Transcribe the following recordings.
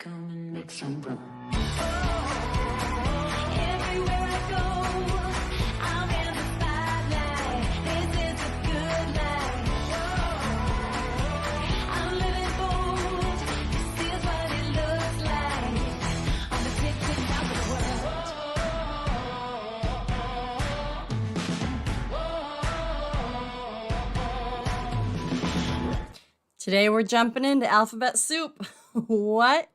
come and make some room. Everywhere I go, I'm in the spotlight. This is a good life. I'm living bold. This is what it looks like. On the tipping of the world. Today we're jumping into alphabet soup. What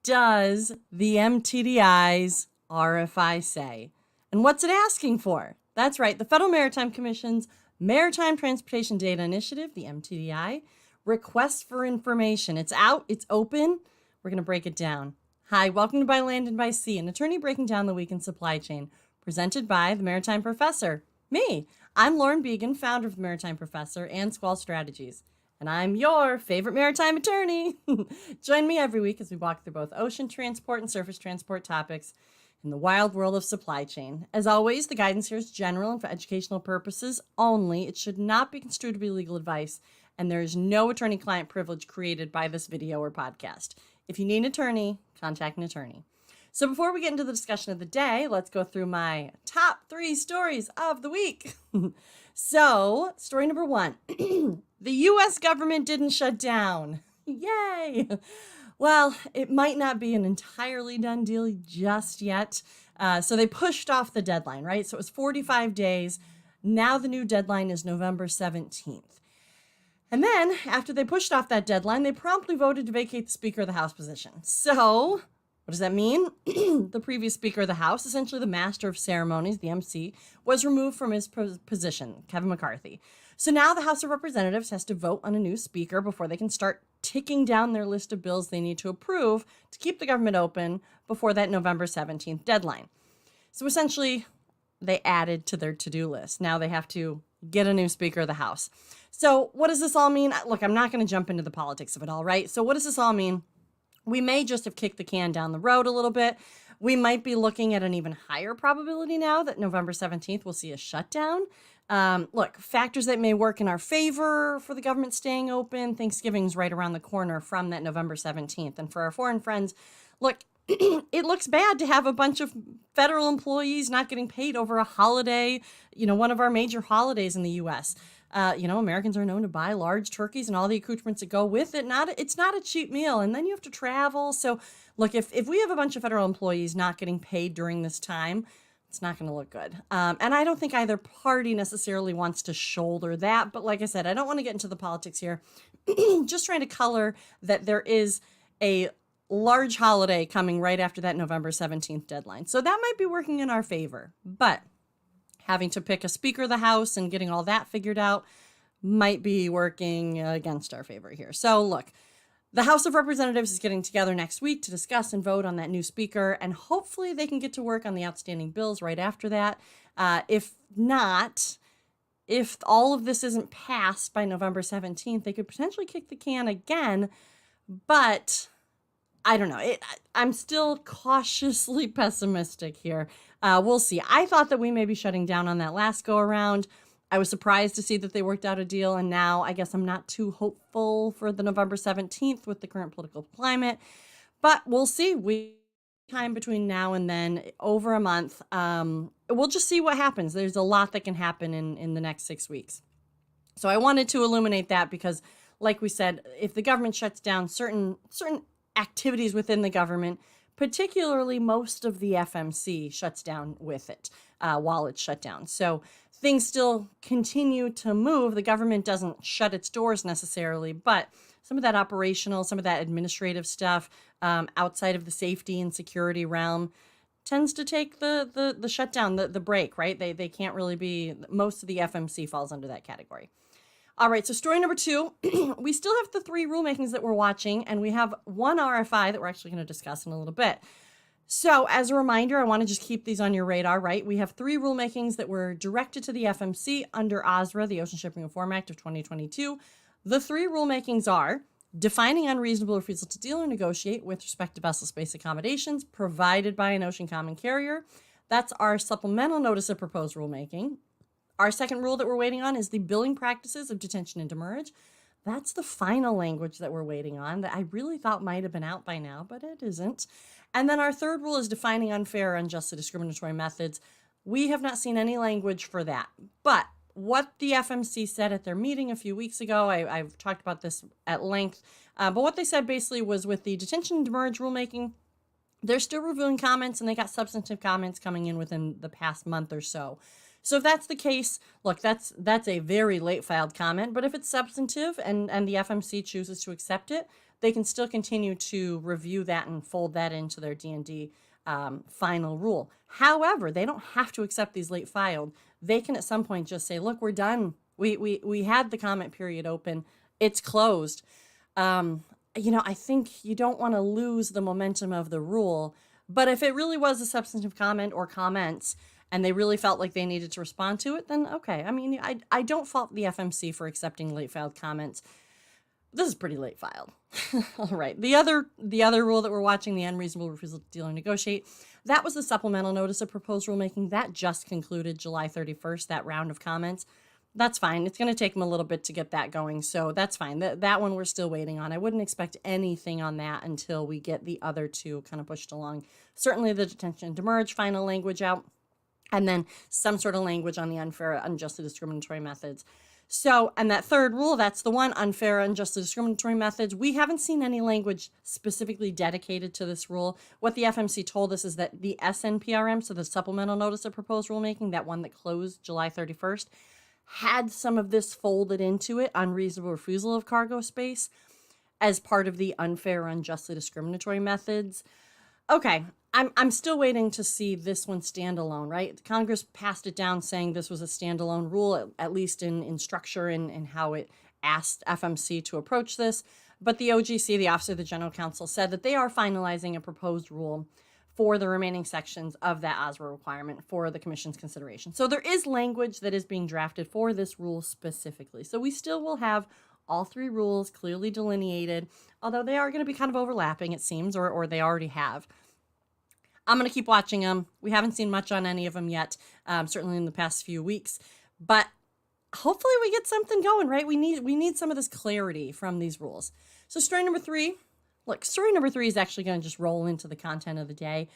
does the MTDI's RFI say? And what's it asking for? That's right, the Federal Maritime Commission's Maritime Transportation Data Initiative, the MTDI, request for information. It's out, it's open. We're going to break it down. Hi, welcome to By Land and By Sea, an attorney breaking down the week in supply chain, presented by the Maritime Professor, me. I'm Lauren Began, founder of the Maritime Professor and Squall Strategies. And I'm your favorite maritime attorney. Join me every week as we walk through both ocean transport and surface transport topics in the wild world of supply chain. As always, the guidance here is general and for educational purposes only. It should not be construed to be legal advice, and there is no attorney-client privilege created by this video or podcast. If you need an attorney, contact an attorney. So before we get into the discussion of the day, let's go through my top 3 stories of the week. So, story number 1. The U.S. government didn't shut down. Yay! Well, it might not be an entirely done deal just yet. So they pushed off the deadline, right? So it was 45 days. Now the new deadline is November 17th. And then, after they pushed off that deadline, they promptly voted to vacate the Speaker of the House position. So, what does that mean? The previous Speaker of the House, essentially the Master of Ceremonies, the MC, was removed from his position, Kevin McCarthy. So now the House of Representatives has to vote on a new Speaker before they can start ticking down their list of bills they need to approve to keep the government open before that November 17th deadline. So essentially, they added to their to-do list. Now they have to get a new Speaker of the House. So what does this all mean? Look, I'm not going to jump into the politics of it all, right? So what does this all mean? We may just have kicked the can down the road a little bit. We might be looking at an even higher probability now that November 17th we'll see a shutdown. Look, factors that may work in our favor for the government staying open. Thanksgiving's right around the corner from that November 17th. And for our foreign friends, look, it looks bad to have a bunch of federal employees not getting paid over a holiday, one of our major holidays in the U.S. Americans are known to buy large turkeys and all the accoutrements that go with it. It's not a cheap meal, and then you have to travel. So, look, if we have a bunch of federal employees not getting paid during this time, it's not going to look good. And I don't think either party necessarily wants to shoulder that. But like I said, I don't want to get into the politics here. Just trying to color that there is a large holiday coming right after that November 17th deadline. So that might be working in our favor. But having to pick a Speaker of the House and getting all that figured out might be working against our favor here. So look, the House of Representatives is getting together next week to discuss and vote on that new Speaker, and hopefully they can get to work on the outstanding bills right after that. If not, if all of this isn't passed by November 17th, they could potentially kick the can again, but I don't know. I'm still cautiously pessimistic here. We'll see. I thought that we may be shutting down on that last go around. I was surprised to see that they worked out a deal, and now I guess I'm not too hopeful for the November 17th with the current political climate. But we'll see. We time between now and then, over a month. We'll just see what happens. There's a lot that can happen in the next 6 weeks. So I wanted to illuminate that because, like we said, if the government shuts down certain activities within the government, particularly most of the FMC shuts down with it while it's shut down. So things still continue to move. The government doesn't shut its doors necessarily, but some of that operational, some of that administrative stuff outside of the safety and security realm tends to take the shutdown, the break, right? They can't really be, most of the FMC falls under that category. All right, so story number 2, we still have the 3 rulemakings that we're watching, and we have one RFI that we're actually going to discuss in a little bit. So as a reminder, I want to just keep these on your radar, right? We have 3 rulemakings that were directed to the FMC under OSRA, the Ocean Shipping Reform Act of 2022. The 3 rulemakings are defining unreasonable refusal to deal or negotiate with respect to vessel space accommodations provided by an ocean common carrier. That's our supplemental notice of proposed rulemaking. Our second rule that we're waiting on is the billing practices of detention and demurrage. That's the final language that we're waiting on that I really thought might have been out by now, but it isn't. And then our third rule is defining unfair or unjustly discriminatory methods. We have not seen any language for that. But what the FMC said at their meeting a few weeks ago, I've talked about this at length, but what they said basically was with the detention and demurrage rulemaking, they're still reviewing comments and they got substantive comments coming in within the past month or so. So if that's the case, look, that's a very late filed comment, but if it's substantive and the FMC chooses to accept it, they can still continue to review that and fold that into their D&D final rule. However, they don't have to accept these late filed. They can at some point just say, look, we're done. We had the comment period open. It's closed. I think you don't want to lose the momentum of the rule, but if it really was a substantive comment or comments and they really felt like they needed to respond to it, then okay. I mean, I don't fault the FMC for accepting late filed comments. This is pretty late filed. All right. The other rule that we're watching, the unreasonable refusal to deal or negotiate, that was the supplemental notice of proposed rulemaking. That just concluded July 31st, that round of comments. That's fine. It's going to take them a little bit to get that going, so that's fine. That one we're still waiting on. I wouldn't expect anything on that until we get the other two kind of pushed along. Certainly the detention and demurrage final language out, and then some sort of language on the unfair, unjustly discriminatory methods. So, and that third rule, that's the one, unfair, unjustly discriminatory methods. We haven't seen any language specifically dedicated to this rule. What the FMC told us is that the SNPRM, so the supplemental notice of proposed rulemaking, that one that closed July 31st, had some of this folded into it, unreasonable refusal of cargo space, as part of the unfair, unjustly discriminatory methods. Okay, I'm still waiting to see this one stand alone, right? Congress passed it down saying this was a standalone rule, at least in structure and how it asked FMC to approach this. But the OGC, the Office of the General Counsel, said that they are finalizing a proposed rule for the remaining sections of that OSRA requirement for the Commission's consideration. So there is language that is being drafted for this rule specifically. So we still will have all three rules clearly delineated, although they are going to be kind of overlapping, it seems, or they already have. I'm going to keep watching them. We haven't seen much on any of them yet, certainly in the past few weeks. But hopefully we get something going, right? We need some of this clarity from these rules. So story number three. Look, story number three is actually going to just roll into the content of the day.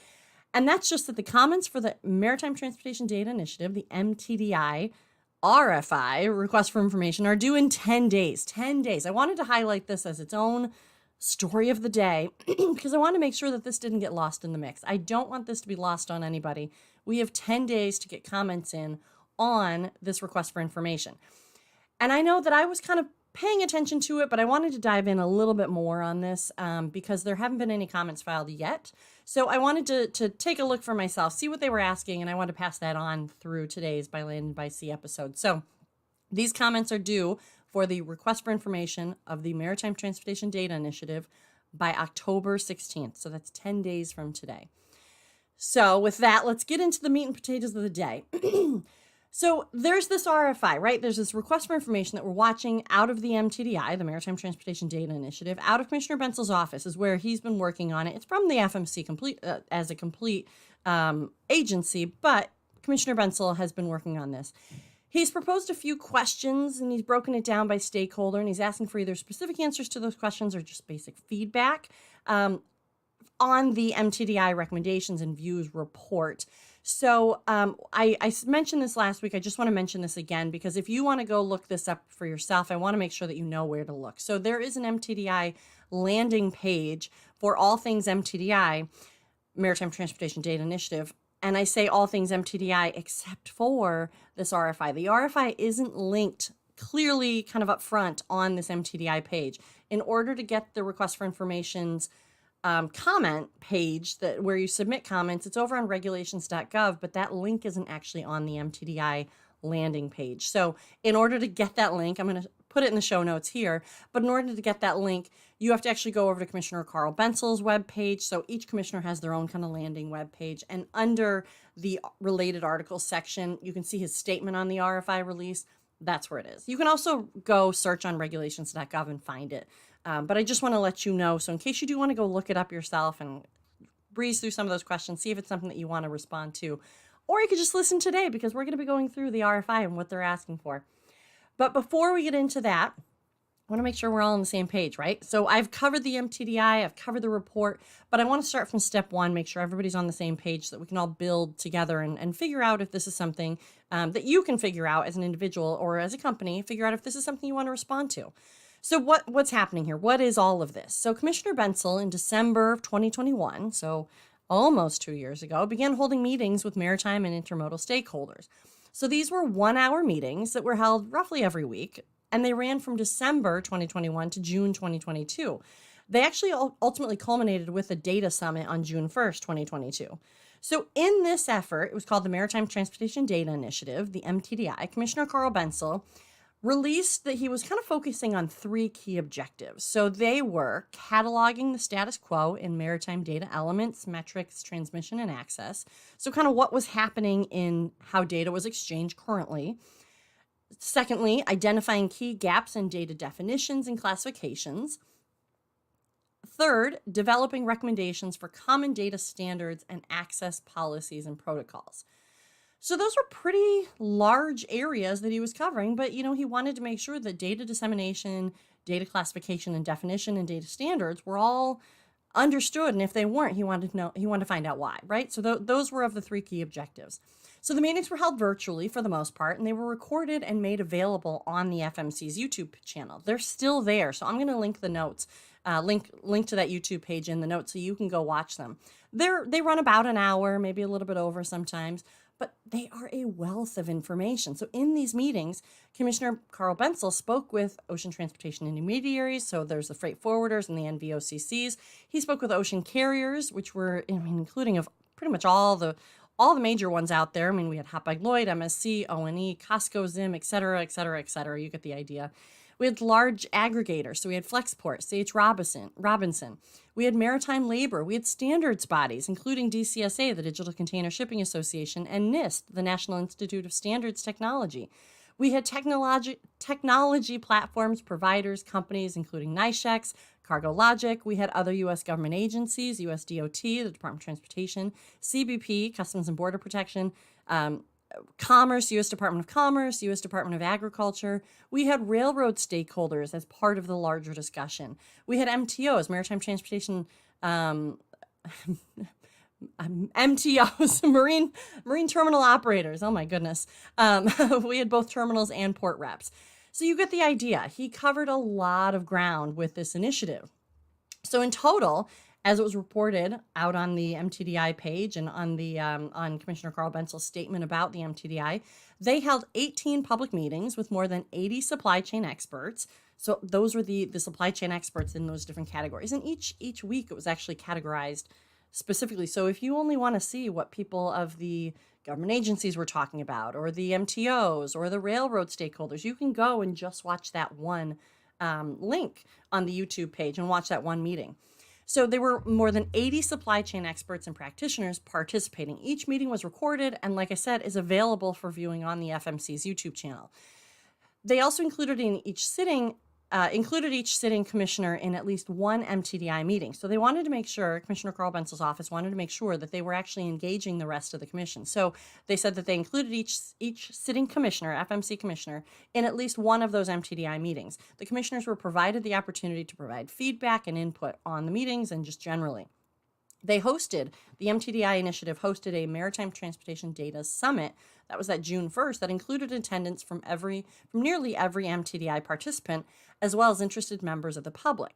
And that's just that the comments for the Maritime Transportation Data Initiative, the MTDI, RFI, request for information, are due in 10 days. 10 days. I wanted to highlight this as its own story of the day because I want to make sure that this didn't get lost in the mix. I don't want this to be lost on anybody. We have 10 days to get comments in on this request for information. And I know that I was kind of paying attention to it, but I wanted to dive in a little bit more on this because there haven't been any comments filed yet. So I wanted to take a look for myself, see what they were asking, and I want to pass that on through today's By Land and By Sea episode. So these comments are due for the request for information of the Maritime Transportation Data Initiative by October 16th. So that's 10 days from today. So with that, let's get into the meat and potatoes of the day. So there's this RFI, right? There's this request for information that we're watching out of the MTDI, the Maritime Transportation Data Initiative, out of Commissioner Bensel's office is where he's been working on it. It's from the FMC as a complete agency, but Commissioner Bensel has been working on this. He's proposed a few questions and he's broken it down by stakeholder and he's asking for either specific answers to those questions or just basic feedback on the MTDI recommendations and views report. So I mentioned this last week. I just want to mention this again because if you want to go look this up for yourself, I want to make sure that you know where to look. So there is an MTDI landing page for all things MTDI, Maritime Transportation Data Initiative. And I say all things MTDI except for this RFI. The RFI isn't linked clearly kind of up front on this MTDI page. In order to get the request for information's comment page where you submit comments, it's over on regulations.gov, but that link isn't actually on the MTDI landing page. So in order to get that link, I'm going to put it in the show notes here, but in order to get that link, you have to actually go over to Commissioner Carl Bensel's webpage. So each commissioner has their own kind of landing webpage, and under the related articles section, you can see his statement on the RFI release. That's where it is. You can also go search on regulations.gov and find it. But I just want to let you know, so in case you do want to go look it up yourself and breeze through some of those questions, see if it's something that you want to respond to, or you could just listen today because we're going to be going through the RFI and what they're asking for. But before we get into that, want to make sure we're all on the same page, right? So I've covered the MTDI, I've covered the report, but I want to start from step one, make sure everybody's on the same page so that we can all build together and figure out if this is something that you can figure out as an individual or as a company, figure out if this is something you want to respond to. So what's happening here? What is all of this? So Commissioner Bensel in December of 2021, so almost 2 years ago, began holding meetings with maritime and intermodal stakeholders. So these were 1-hour meetings that were held roughly every week, and they ran from December 2021 to June 2022. They actually ultimately culminated with a data summit on June 1st, 2022. So in this effort, it was called the Maritime Transportation Data Initiative, the MTDI, Commissioner Carl Bensel released that he was kind of focusing on 3 key objectives. So they were cataloging the status quo in maritime data elements, metrics, transmission, and access. So kind of what was happening in how data was exchanged currently. Secondly, identifying key gaps in data definitions and classifications. Third, developing recommendations for common data standards and access policies and protocols. So those were pretty large areas that he was covering, but he wanted to make sure that data dissemination, data classification and definition, and data standards were all understood. And if they weren't, he wanted to find out why, right? So those were of the 3 key objectives. So the meetings were held virtually for the most part, and they were recorded and made available on the FMC's YouTube channel. They're still there, so I'm going to link the notes, link to that YouTube page in the notes so you can go watch them. They run about an hour, maybe a little bit over sometimes, but they are a wealth of information. So in these meetings, Commissioner Carl Bensel spoke with ocean transportation intermediaries, so there's the freight forwarders and the NVOCCs. He spoke with ocean carriers, which were, including of pretty much all the major ones out there. We had Hapag-Lloyd, MSC, ONE, Costco, Zim, et cetera, et cetera, et cetera. You get the idea. We had large aggregators. So we had Flexport, C.H. Robinson. We had maritime labor. We had standards bodies, including DCSA, the Digital Container Shipping Association, and NIST, the National Institute of Standards Technology. We had technology platforms, providers, companies, including NYSHEX, CargoLogic. We had other U.S. government agencies, U.S. DOT, the Department of Transportation, CBP, Customs and Border Protection, Commerce, U.S. Department of Commerce, U.S. Department of Agriculture. We had railroad stakeholders as part of the larger discussion. We had MTOs, Maritime Transportation, MTOs, marine terminal operators. Oh my goodness. We had both terminals and port reps. So you get the idea. He covered a lot of ground with this initiative. So in total, as it was reported out on the MTDI page and on the on Commissioner Carl Bensel's statement about the MTDI, they held 18 public meetings with more than 80 supply chain experts. So those were the supply chain experts in those different categories. And each week it was actually categorized specifically. So if you only want to see what people of the government agencies were talking about, or the MTOs, or the railroad stakeholders, you can go and just watch that one link on the YouTube page and watch that one meeting. So there were more than 80 supply chain experts and practitioners participating. Each meeting was recorded and, like I said, is available for viewing on the FMC's YouTube channel. They also included each sitting commissioner in at least one MTDI meeting. So they wanted to make sure, Commissioner Carl Bensel's office wanted to make sure that they were actually engaging the rest of the commission. So they said that they included each sitting commissioner, FMC commissioner, in at least one of those MTDI meetings. The commissioners were provided the opportunity to provide feedback and input on the meetings and just generally. The MTDI initiative hosted a Maritime Transportation Data Summit. That was at June 1st, that included attendance from nearly every MTDI participant, as well as interested members of the public.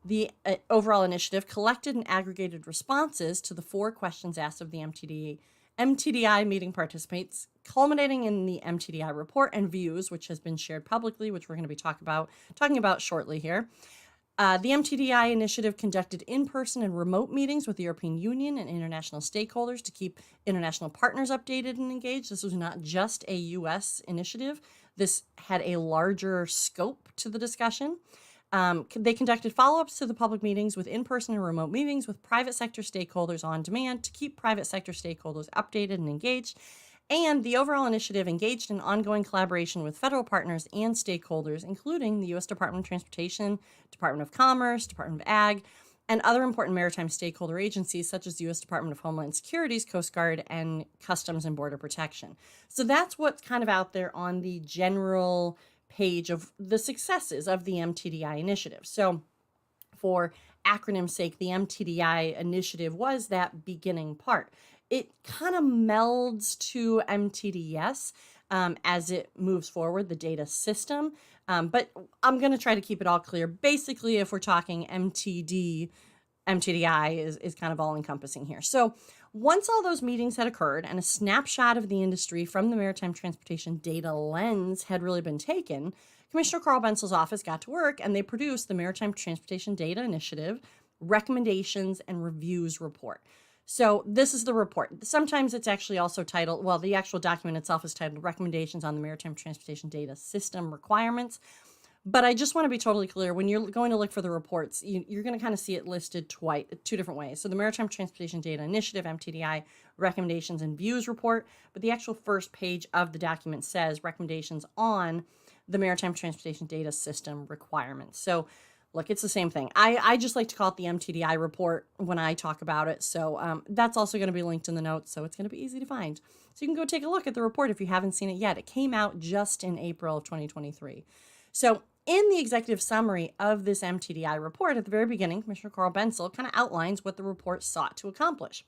The overall initiative collected and aggregated responses to the 4 questions asked of the MTDI meeting participants, culminating in the MTDI report and views, which has been shared publicly, which we're going to be talking about shortly here. The MTDI initiative conducted in-person and remote meetings with the European Union and international stakeholders to keep international partners updated and engaged. This was not just a U.S. initiative. This had a larger scope to the discussion. They conducted follow-ups to the public meetings with in-person and remote meetings with private sector stakeholders on demand to keep private sector stakeholders updated and engaged. And the overall initiative engaged in ongoing collaboration with federal partners and stakeholders, including the U.S. Department of Transportation, Department of Commerce, Department of Ag, and other important maritime stakeholder agencies such as the U.S. Department of Homeland Security's Coast Guard and Customs and Border Protection. So that's what's kind of out there on the general page of the successes of the MTDI initiative. So for acronym's sake, the MTDI initiative was that beginning part. It kind of melds to MTDS as it moves forward, the data system. But I'm going to try to keep it all clear. Basically, if we're talking MTDI is kind of all encompassing here. So once all those meetings had occurred and a snapshot of the industry from the Maritime Transportation Data Lens had really been taken, Commissioner Carl Bensel's office got to work and they produced the Maritime Transportation Data Initiative Recommendations and Reviews Report. So this is the report. Sometimes it's actually also titled, well, the actual document itself is titled Recommendations on the Maritime Transportation Data System Requirements. But I just want to be totally clear, when you're going to look for the reports, you're going to kind of see it listed two different ways. So the Maritime Transportation Data Initiative, MTDI, Recommendations and Views Report, but the actual first page of the document says Recommendations on the Maritime Transportation Data System Requirements. So look, it's the same thing. I just like to call it the MTDI report when I talk about it. So that's also going to be linked in the notes, so it's going to be easy to find. So you can go take a look at the report if you haven't seen it yet. It came out just in April of 2023. So in the executive summary of this MTDI report, at the very beginning, Commissioner Carl Bensel kind of outlines what the report sought to accomplish.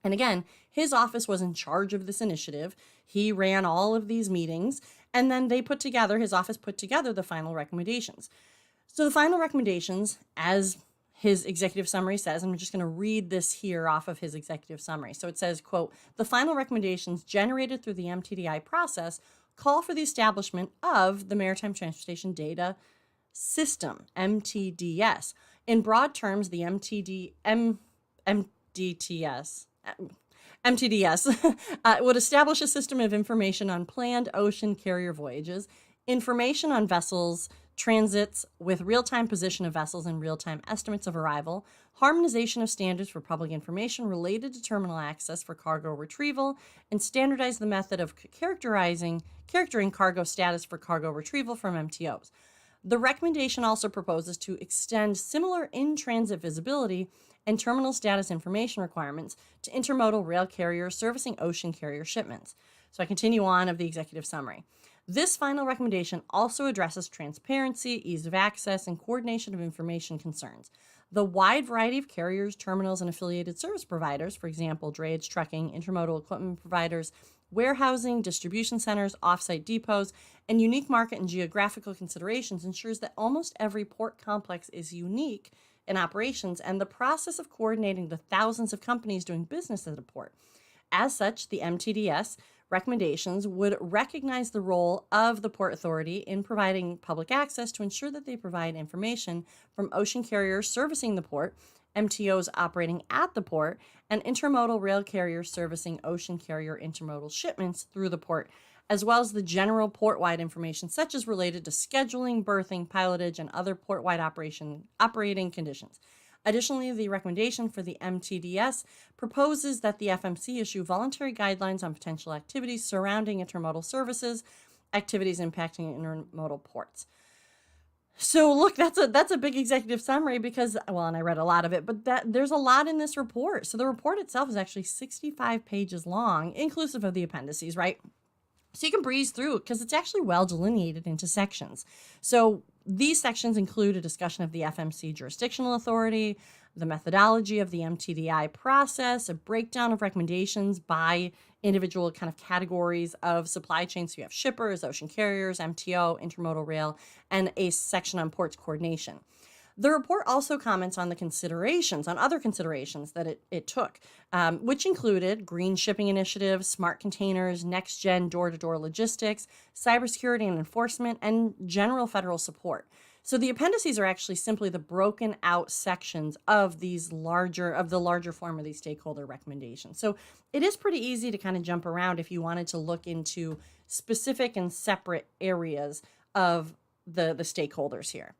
And again, his office was in charge of this initiative. He ran all of these meetings, and then his office put together the final recommendations. So the final recommendations, as his executive summary says, I'm just going to read this here off of his executive summary. So it says, quote, the final recommendations generated through the MTDI process call for the establishment of the Maritime Transportation Data System, MTDS. In broad terms, the MTDS would establish a system of information on planned ocean carrier voyages, information on vessels transits with real-time position of vessels and real-time estimates of arrival, harmonization of standards for public information related to terminal access for cargo retrieval, and standardize the method of characterizing cargo status for cargo retrieval from MTOs. The recommendation also proposes to extend similar in-transit visibility and terminal status information requirements to intermodal rail carriers servicing ocean carrier shipments. So I continue on of the executive summary. This final recommendation also addresses transparency, ease of access, and coordination of information concerns. The wide variety of carriers, terminals, and affiliated service providers, for example, drayage, trucking, intermodal equipment providers, warehousing, distribution centers, offsite depots, and unique market and geographical considerations ensures that almost every port complex is unique in operations and the process of coordinating the thousands of companies doing business at a port. As such, the MTDS recommendations would recognize the role of the Port Authority in providing public access to ensure that they provide information from ocean carriers servicing the port, MTOs operating at the port, and intermodal rail carriers servicing ocean carrier intermodal shipments through the port, as well as the general port-wide information such as related to scheduling, berthing, pilotage, and other port-wide operating conditions. Additionally, the recommendation for the MTDS proposes that the FMC issue voluntary guidelines on potential activities surrounding intermodal services, activities impacting intermodal ports. So look, that's a big executive summary because, well, and I read a lot of it, but there's a lot in this report. So the report itself is actually 65 pages long, inclusive of the appendices, right? So you can breeze through it because it's actually well delineated into sections. So these sections include a discussion of the FMC jurisdictional authority, the methodology of the MTDI process, a breakdown of recommendations by individual kind of categories of supply chains. So you have shippers, ocean carriers, MTO, intermodal rail, and a section on ports coordination. The report also comments on other considerations that it took, which included green shipping initiatives, smart containers, next-gen door-to-door logistics, cybersecurity and enforcement, and general federal support. So the appendices are actually simply the broken out sections of the larger form of these stakeholder recommendations. So it is pretty easy to kind of jump around if you wanted to look into specific and separate areas of the stakeholders here.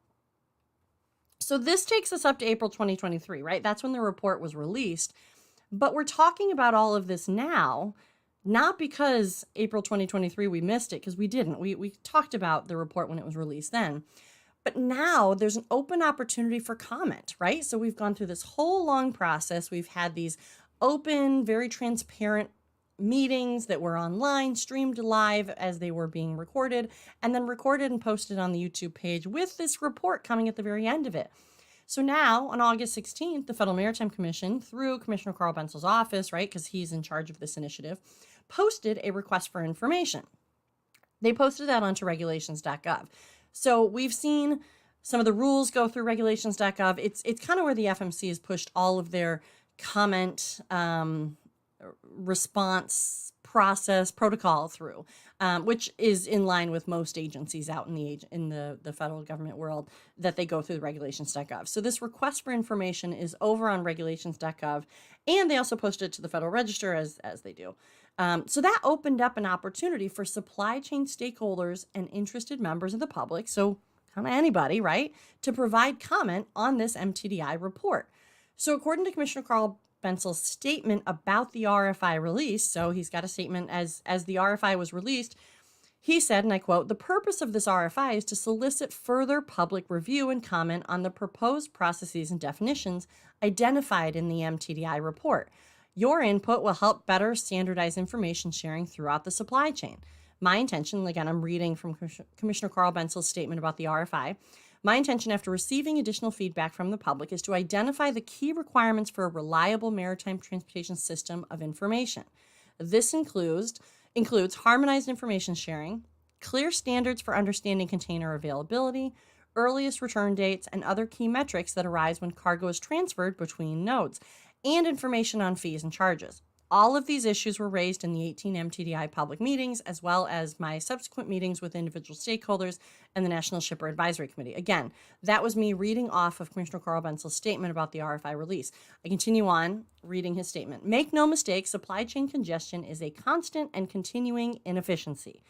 So this takes us up to April 2023, right? That's when the report was released. But we're talking about all of this now, not because April 2023 we missed it, because we didn't. We talked about the report when it was released then. But now there's an open opportunity for comment, right? So we've gone through this whole long process. We've had these open, very transparent meetings that were online, streamed live as they were being recorded, and then recorded and posted on the YouTube page with this report coming at the very end of it. So now, on August 16th, the Federal Maritime Commission, through Commissioner Carl Bensel's office, right, because he's in charge of this initiative, posted a request for information. They posted that onto regulations.gov. So we've seen some of the rules go through regulations.gov. It's kind of where the FMC has pushed all of their comment response process protocol through, which is in line with most agencies out in the federal government world, that they go through the regulations.gov. So this request for information is over on regulations.gov, and they also posted it to the Federal Register as they do. So that opened up an opportunity for supply chain stakeholders and interested members of the public, so kind of anybody, right, to provide comment on this MTDI report. So according to Commissioner Carl Bensel's statement about the RFI release, so he's got a statement as the RFI was released, he said, and I quote, "The purpose of this RFI is to solicit further public review and comment on the proposed processes and definitions identified in the MTDI report. Your input will help better standardize information sharing throughout the supply chain. My intention," again, I'm reading from Commissioner Carl Bensel's statement about the RFI, "my intention after receiving additional feedback from the public is to identify the key requirements for a reliable maritime transportation system of information. This includes harmonized information sharing, clear standards for understanding container availability, earliest return dates, and other key metrics that arise when cargo is transferred between nodes, and information on fees and charges. All of these issues were raised in the 18 MTDI public meetings, as well as my subsequent meetings with individual stakeholders and the National Shipper Advisory Committee." Again, that was me reading off of Commissioner Carl Bensel's statement about the RFI release. I continue on reading his statement. "Make no mistake, supply chain congestion is a constant and continuing inefficiency.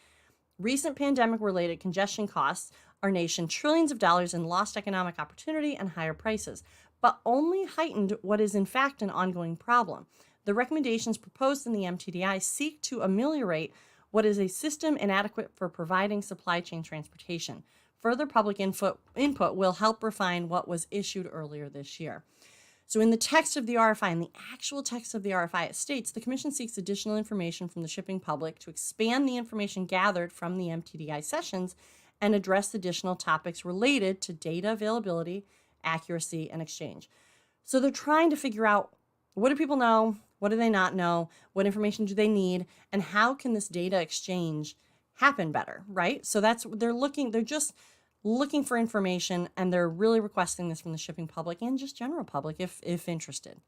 Recent pandemic-related congestion costs our nation trillions of dollars in lost economic opportunity and higher prices, but only heightened what is in fact an ongoing problem. The recommendations proposed in the MTDI seek to ameliorate what is a system inadequate for providing supply chain transportation. Further public input will help refine what was issued earlier this year." So in the text of the RFI, in the actual text of the RFI, it states the Commission seeks additional information from the shipping public to expand the information gathered from the MTDI sessions and address additional topics related to data availability, accuracy, and exchange. So they're trying to figure out, what do people know? What do they not know? What information do they need? And how can this data exchange happen better, right? So they're just looking for information, and they're really requesting this from the shipping public and just general public if interested.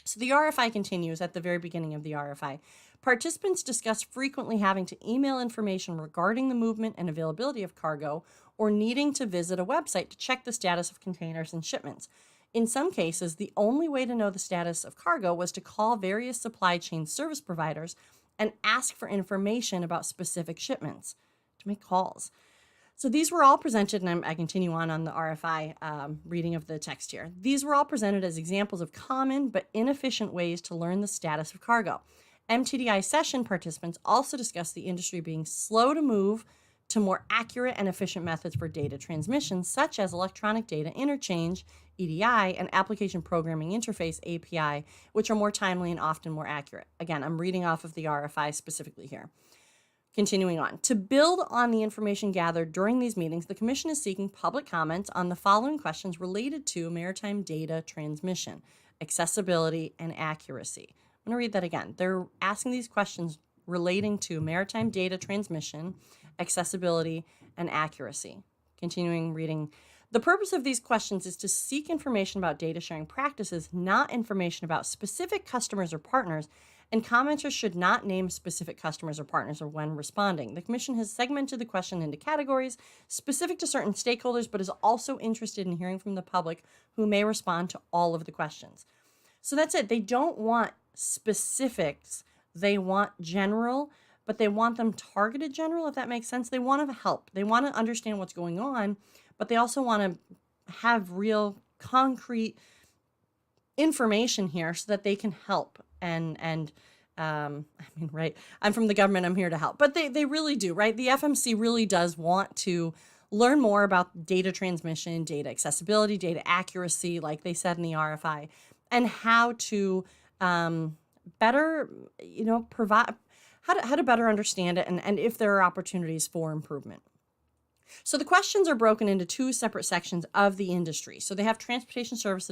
So the RFI continues at the very beginning of the RFI. "Participants discuss frequently having to email information regarding the movement and availability of cargo or needing to visit a website to check the status of containers and shipments. In some cases, the only way to know the status of cargo was to call various supply chain service providers and ask for information about specific shipments, to make calls." So these were all presented, and I continue on the RFI reading of the text here. "These were all presented as examples of common but inefficient ways to learn the status of cargo. MTDI session participants also discussed the industry being slow to move to more accurate and efficient methods for data transmission, such as electronic data interchange, EDI, and application programming interface, API, which are more timely and often more accurate." Again, I'm reading off of the RFI specifically here. Continuing on, "To build on the information gathered during these meetings, the Commission is seeking public comments on the following questions related to maritime data transmission, accessibility, and accuracy." I'm going to read that again. They're asking these questions relating to maritime data transmission, accessibility, and accuracy. Continuing reading, "The purpose of these questions is to seek information about data sharing practices, not information about specific customers or partners, and commenters should not name specific customers or partners or when responding. The Commission has segmented the question into categories specific to certain stakeholders, but is also interested in hearing from the public who may respond to all of the questions." So that's it. They don't want specifics. They want general, but they want them targeted general, if that makes sense. They want to help. They want to understand what's going on, but they also want to have real concrete information here so that they can help. Right, I'm from the government, I'm here to help, but they really do, right? The FMC really does want to learn more about data transmission, data accessibility, data accuracy, like they said in the RFI, and how to better, provide how to better understand it and if there are opportunities for improvement. So the questions are broken into two separate sections of the industry. So they have transportation service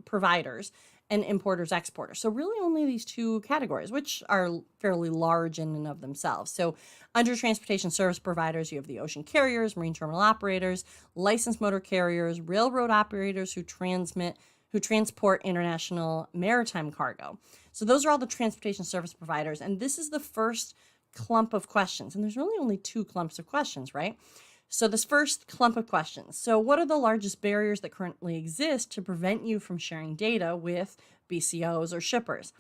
providers and importers, exporters. So really only these two categories, which are fairly large in and of themselves. So under transportation service providers, you have the ocean carriers, marine terminal operators, licensed motor carriers, railroad operators who transport international maritime cargo. So those are all the transportation service providers. And this is the first clump of questions. And there's really only two clumps of questions, right? So this first clump of questions. So what are the largest barriers that currently exist to prevent you from sharing data with BCOs or shippers?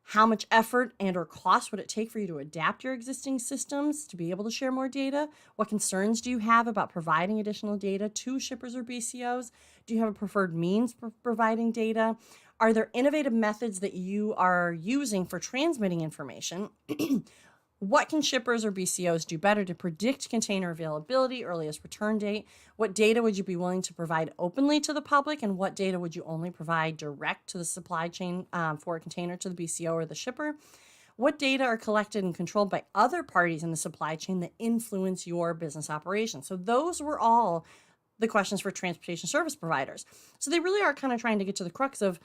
How much effort and or cost would it take for you to adapt your existing systems to be able to share more data? What concerns do you have about providing additional data to shippers or BCOs? Do you have a preferred means for providing data? Are there innovative methods that you are using for transmitting information? What can shippers or BCOs do better to predict container availability, earliest return date? What data would you be willing to provide openly to the public? And what data would you only provide direct to the supply chain for a container to the BCO or the shipper? What data are collected and controlled by other parties in the supply chain that influence your business operations? So those were all the questions for transportation service providers. So they really are kind of trying to get to the crux of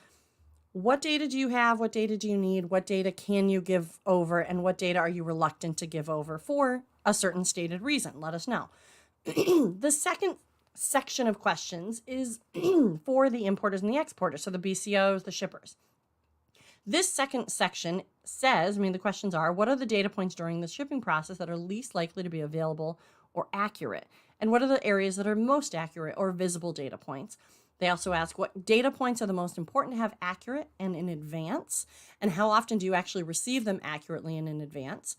what data do you have? What data do you need? What data can you give over? And what data are you reluctant to give over for a certain stated reason? Let us know. The second section of questions is for the importers and the exporters, so the BCOs, the shippers. This second section says, the questions are, what are the data points during the shipping process that are least likely to be available or accurate? And what are the areas that are most accurate or visible data points? They also ask what data points are the most important to have accurate and in advance, and how often do you actually receive them accurately and in advance?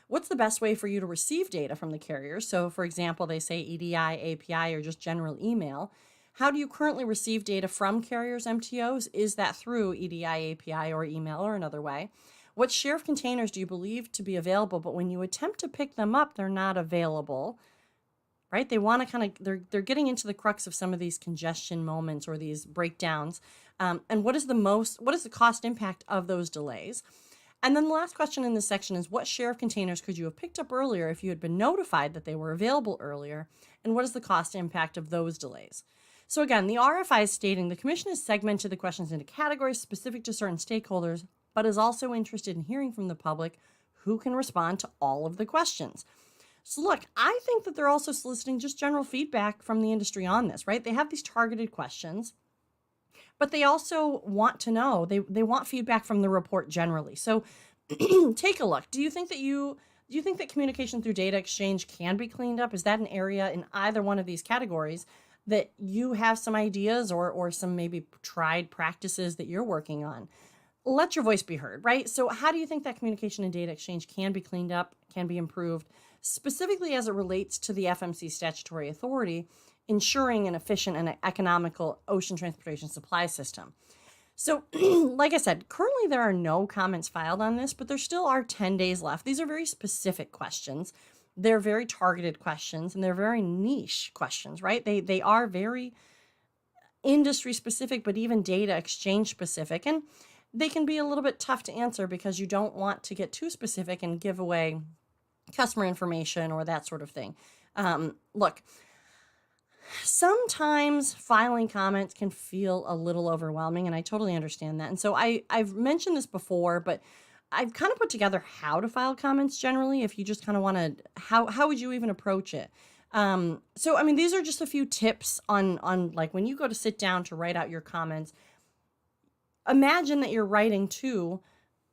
What's the best way for you to receive data from the carriers? So, for example, they say EDI, API, or just general email. How do you currently receive data from carriers, MTOs? Is that through EDI, API, or email, or another way? What share of containers do you believe to be available, but when you attempt to pick them up, they're not available? Right? They want to they're getting into the crux of some of these congestion moments or these breakdowns. And what is the cost impact of those delays? And then the last question in this section is, what share of containers could you have picked up earlier if you had been notified that they were available earlier? And what is the cost impact of those delays? So again, the RFI is stating the Commission has segmented the questions into categories specific to certain stakeholders, but is also interested in hearing from the public who can respond to all of the questions. So look, I think that they're also soliciting just general feedback from the industry on this, right? They have these targeted questions, but they also want to know, they want feedback from the report generally. So take a look. Do you think that communication through data exchange can be cleaned up? Is that an area in either one of these categories that you have some ideas or some maybe tried practices that you're working on? Let your voice be heard, right? So how do you think that communication and data exchange can be cleaned up, can be improved, specifically as it relates to the FMC statutory authority, ensuring an efficient and economical ocean transportation supply system? So, like I said, currently there are no comments filed on this, but there still are 10 days left. These are very specific questions. They're very targeted questions, and they're very niche questions, right? They are very industry specific, but even data exchange specific. And they can be a little bit tough to answer because you don't want to get too specific and give away customer information or that sort of thing. Look, sometimes filing comments can feel a little overwhelming, and I totally understand that. And so I've mentioned this before, but I've kind of put together how to file comments generally if you just kind of want to, how would you even approach it? So, these are just a few tips on like when you go to sit down to write out your comments. Imagine that you're writing to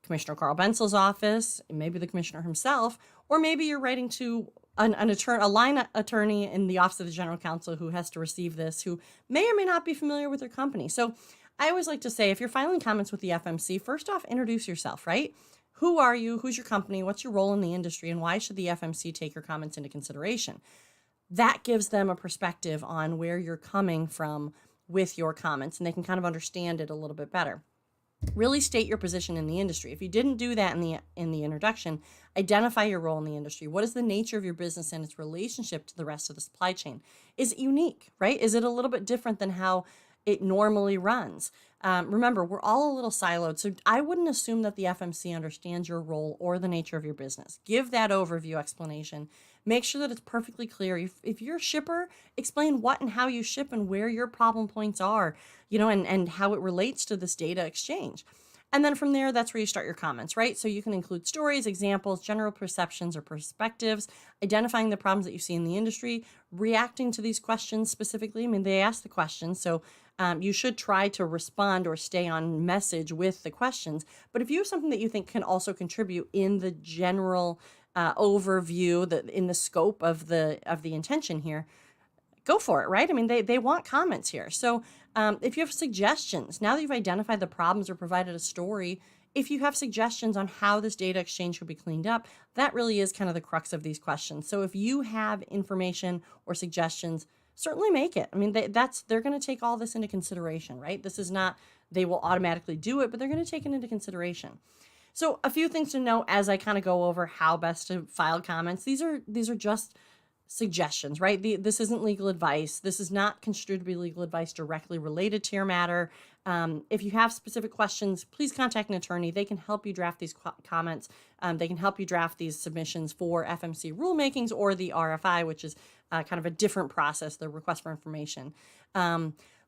Commissioner Carl Bensel's office, maybe the commissioner himself, or maybe you're writing to a line attorney in the office of the general counsel who has to receive this, who may or may not be familiar with your company. So I always like to say, if you're filing comments with the FMC, first off, introduce yourself, right? Who are you? Who's your company? What's your role in the industry? And why should the FMC take your comments into consideration? That gives them a perspective on where you're coming from with your comments, and they can kind of understand it a little bit better. Really state your position in the industry. If you didn't do that in the introduction, identify your role in the industry. What is the nature of your business and its relationship to the rest of the supply chain? Is it unique, right? Is it a little bit different than how it normally runs? Remember, we're all a little siloed, so I wouldn't assume that the FMC understands your role or the nature of your business. Give that overview explanation. Make sure that it's perfectly clear. If you're a shipper, explain what and how you ship and where your problem points are, and how it relates to this data exchange. And then from there, that's where you start your comments, right? So you can include stories, examples, general perceptions or perspectives, identifying the problems that you see in the industry, reacting to these questions specifically. I mean, they ask the questions, so you should try to respond or stay on message with the questions. But if you have something that you think can also contribute in the general overview, in the scope of the intention here, go for it, right? I mean, they want comments here. So if you have suggestions, now that you've identified the problems or provided a story, if you have suggestions on how this data exchange should be cleaned up, that really is kind of the crux of these questions. So if you have information or suggestions, certainly make it. I mean, they're going to take all this into consideration, right? This is not, they will automatically do it, but they're going to take it into consideration. So a few things to know as I kind of go over how best to file comments. These are just suggestions, right? This isn't legal advice. This is not construed to be legal advice directly related to your matter. If you have specific questions, please contact an attorney. They can help you draft these comments. They can help you draft these submissions for FMC rulemakings or the RFI, which is kind of a different process, the request for information.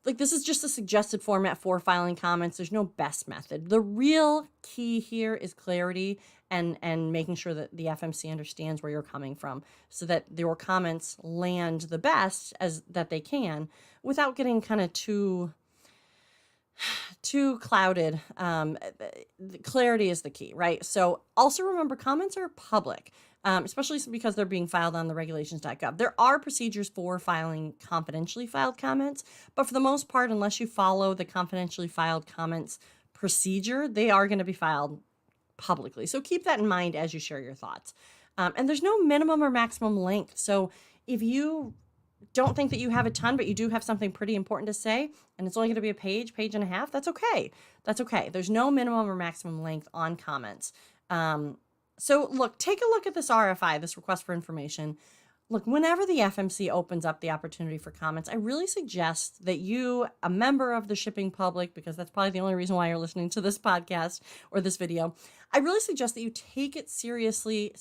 This is just a suggested format for filing comments. There's no best method. The real key here is clarity and making sure that the FMC understands where you're coming from so that your comments land the best as that they can without getting kind of too clouded. Clarity is the key, right? So also remember, comments are public. Especially because they're being filed on the regulations.gov. There are procedures for filing confidentially filed comments, but for the most part, unless you follow the confidentially filed comments procedure, they are going to be filed publicly. So keep that in mind as you share your thoughts. And there's no minimum or maximum length. So if you don't think that you have a ton, but you do have something pretty important to say, and it's only going to be a page and a half, that's okay. That's okay. There's no minimum or maximum length on comments. So look, take a look at this RFI, this request for information. Look, whenever the FMC opens up the opportunity for comments, I really suggest that you, a member of the shipping public, because that's probably the only reason why you're listening to this podcast or this video, I really suggest that you take it seriously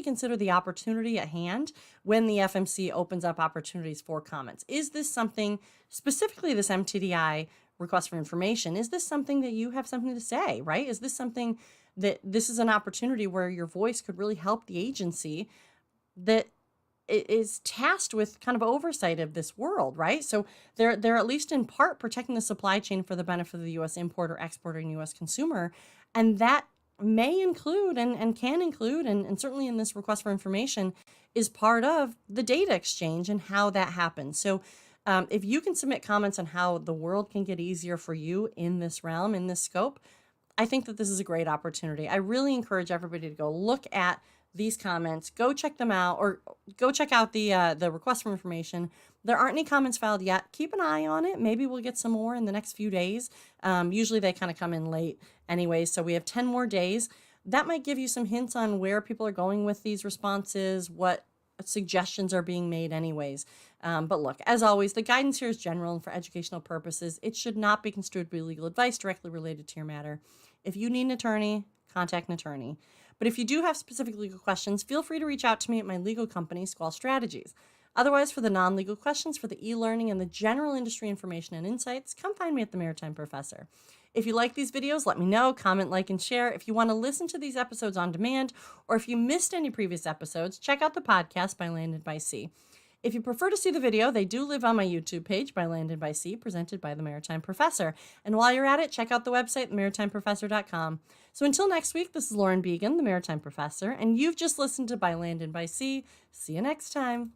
consider the opportunity at hand when the FMC opens up opportunities for comments. Is this something, specifically this MTDI request for information, is this something that you have something to say, right? Is this something that this is an opportunity where your voice could really help the agency that is tasked with kind of oversight of this world, right? So they're at least in part protecting the supply chain for the benefit of the U.S. importer, exporter, and U.S. consumer. And that may include and can include, and certainly in this request for information, is part of the data exchange and how that happens. So if you can submit comments on how the world can get easier for you in this realm, in this scope, I think that this is a great opportunity. I really encourage everybody to go look at these comments, go check them out, or go check out the request for information. There aren't any comments filed yet. Keep an eye on it. Maybe we'll get some more in the next few days. Usually they kind of come in late anyway, so we have 10 more days. That might give you some hints on where people are going with these responses, what suggestions are being made anyways. But look, as always, the guidance here is general and for educational purposes. It should not be construed to be legal advice directly related to your matter. If you need an attorney, contact an attorney. But if you do have specific legal questions, feel free to reach out to me at my legal company, Squall Strategies. Otherwise, for the non-legal questions, for the e-learning and the general industry information and insights, come find me at the Maritime Professor. If you like these videos, let me know, comment, like, and share. If you want to listen to these episodes on demand, or if you missed any previous episodes, check out the podcast by Land and by Sea. If you prefer to see the video, they do live on my YouTube page by Land and by Sea, presented by the Maritime Professor. And while you're at it, check out the website, themaritimeprofessor.com. So until next week, this is Lauren Beegan, the Maritime Professor, and you've just listened to By Land and by Sea. See you next time.